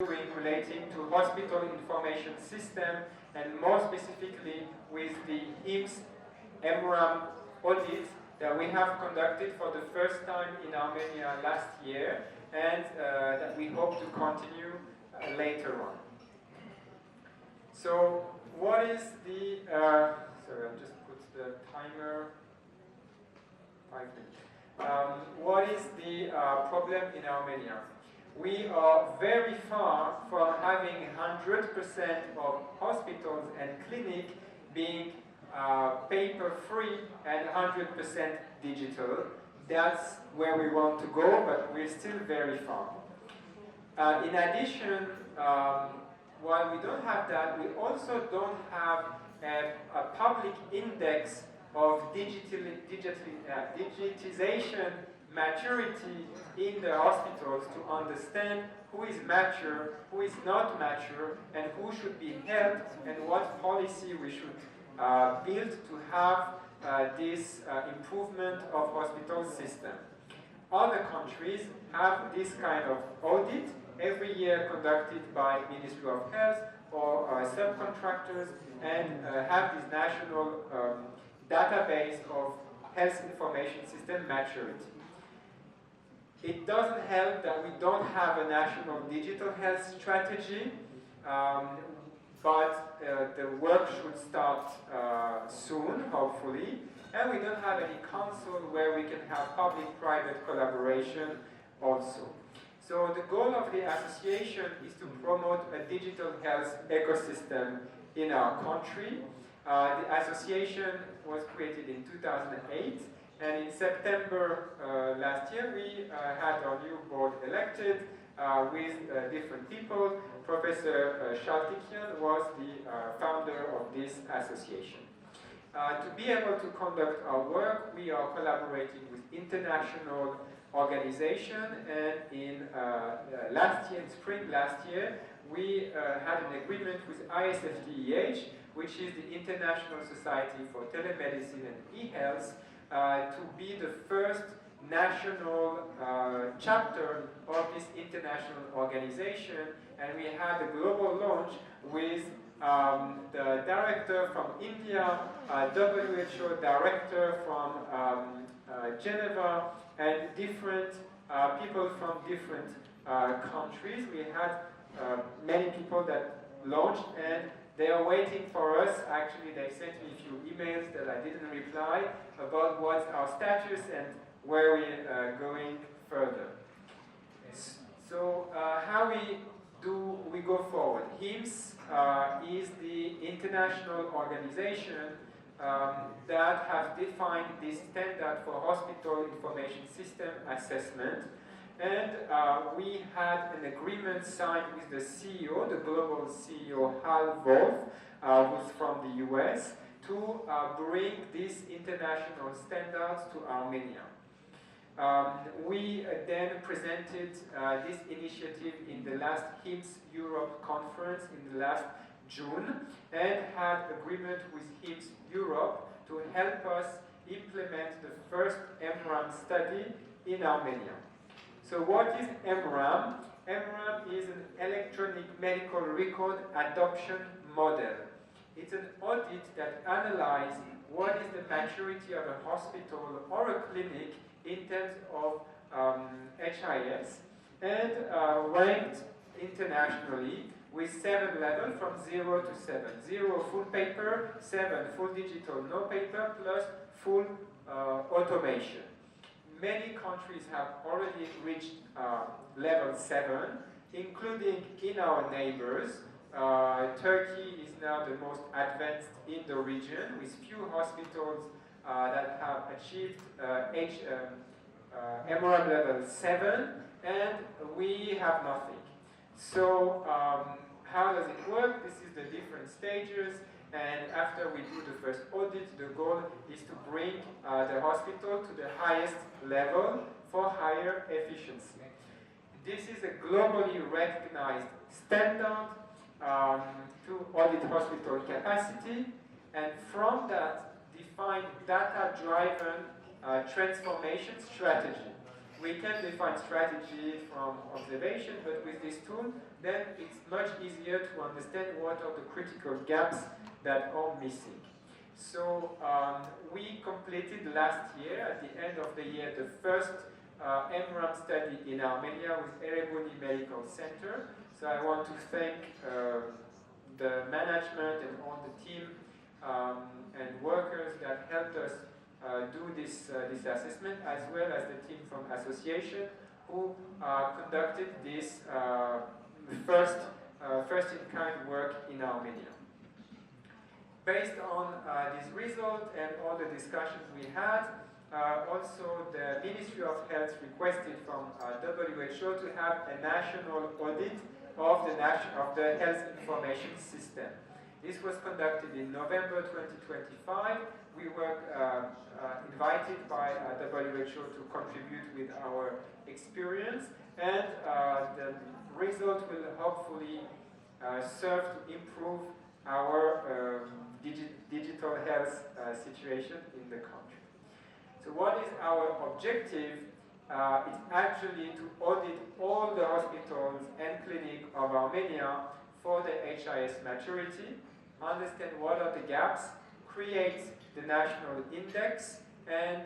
relating to hospital information system, and more specifically with the HIMSS EMRAM Audit that we have conducted for the first time in Armenia last year, and that we hope to continue later on. So what is the, sorry, I'll just put the timer, 5 minutes. What is the problem in Armenia? We are very far from having 100% of hospitals and clinics being paper-free and 100% digital. That's where we want to go, but we're still very far. In addition, while we don't have that, we also don't have a public index of digitization maturity in the hospitals to understand who is mature, who is not mature, and who should be helped, and what policy we should build to have this improvement of hospital system. Other countries have this kind of audit every year conducted by Ministry of Health or subcontractors, and have this national database of health information system maturity. It doesn't help that we don't have a national digital health strategy, but the work should start soon, hopefully, and we don't have any council where we can have public-private collaboration also. So the goal of the association is to promote a digital health ecosystem in our country. The association was created in 2008, and in September last year we had our new board elected with different people. Professor Shaltikian was the founder of this association. To be able to conduct our work, we are collaborating with international organization, and in spring last year, we had an agreement with AADH, which is the International Society for Telemedicine and E-Health, to be the first national chapter of this international organization, and we had a global launch with the director from India, WHO director from Geneva, and different people from different countries. We had many people that launched, and they are waiting for us. Actually, they sent me a few emails that I didn't reply about what's our status and where we're going further. So how do we go forward? HIMSS is the international organization that has defined this standard for hospital information system assessment, and we had an agreement signed with the CEO, the global CEO Hal Wolf, who's from the US, to bring these international standards to Armenia. We then presented this initiative in the last HIMSS Europe conference in the last June, and had agreement with HIMSS Europe to help us implement the first EMRAM study in Armenia. So what is EMRAM? EMRAM is an electronic medical record adoption model. It's an audit that analyzes what is the maturity of a hospital or a clinic in terms of HIS, and ranked internationally with 7 levels from 0 to 7. 0 full paper, 7 full digital, no paper, plus full automation. Many countries have already reached level 7, including in our neighbors. Turkey is now the most advanced in the region, with few hospitals that have achieved EMRAM level 7, and we have nothing. So how does it work? This is the different stages, and after we do the first audit, the goal is to bring the hospital to the highest level for higher efficiency. This is a globally recognized standard to audit hospital capacity, and from that define data-driven transformation strategy. We can define strategy from observation, but with this tool, then it's much easier to understand what are the critical gaps that are missing. So we completed last year, at the end of the year, the first EMRAM study in Armenia with Erebuni Medical Center. So I want to thank the management and all the team and workers that helped us do this assessment, as well as the team from association who conducted this first-in-kind work in Armenia. Based on this result and all the discussions we had, also the Ministry of Health requested from WHO to have a national audit of the health information system. This was conducted in November 2025. We were invited by WHO to contribute with our experience, and the result will hopefully serve to improve our digital health situation in the country. So what is our objective? It's actually to audit all the hospitals and clinics of Armenia for the HIS maturity, understand what are the gaps, create the national index, and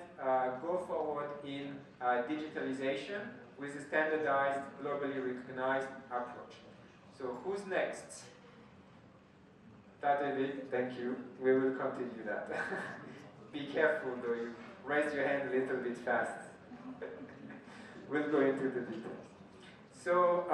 go forward in digitalization with a standardized, globally recognized approach. So who's next? David, thank you. We will continue that. Be careful though, you raise your hand a little bit fast. We'll go into the details. So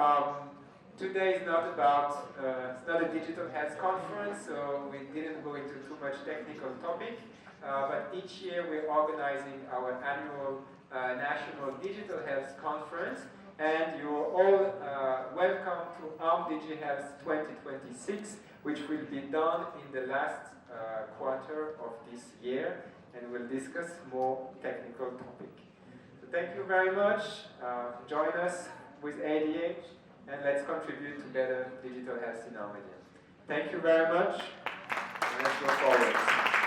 today is not about, it's not a digital health conference, so we didn't go into too much technical topic, but each year we're organizing our annual National Digital Health Conference, and you're all welcome to ARM-DigiHealth 2026, which will be done in the last quarter of this year, and we'll discuss more technical topic. So thank you very much. Join us with AADH, and let's contribute to better digital health in Armenia. Thank you very much, and let's go forward.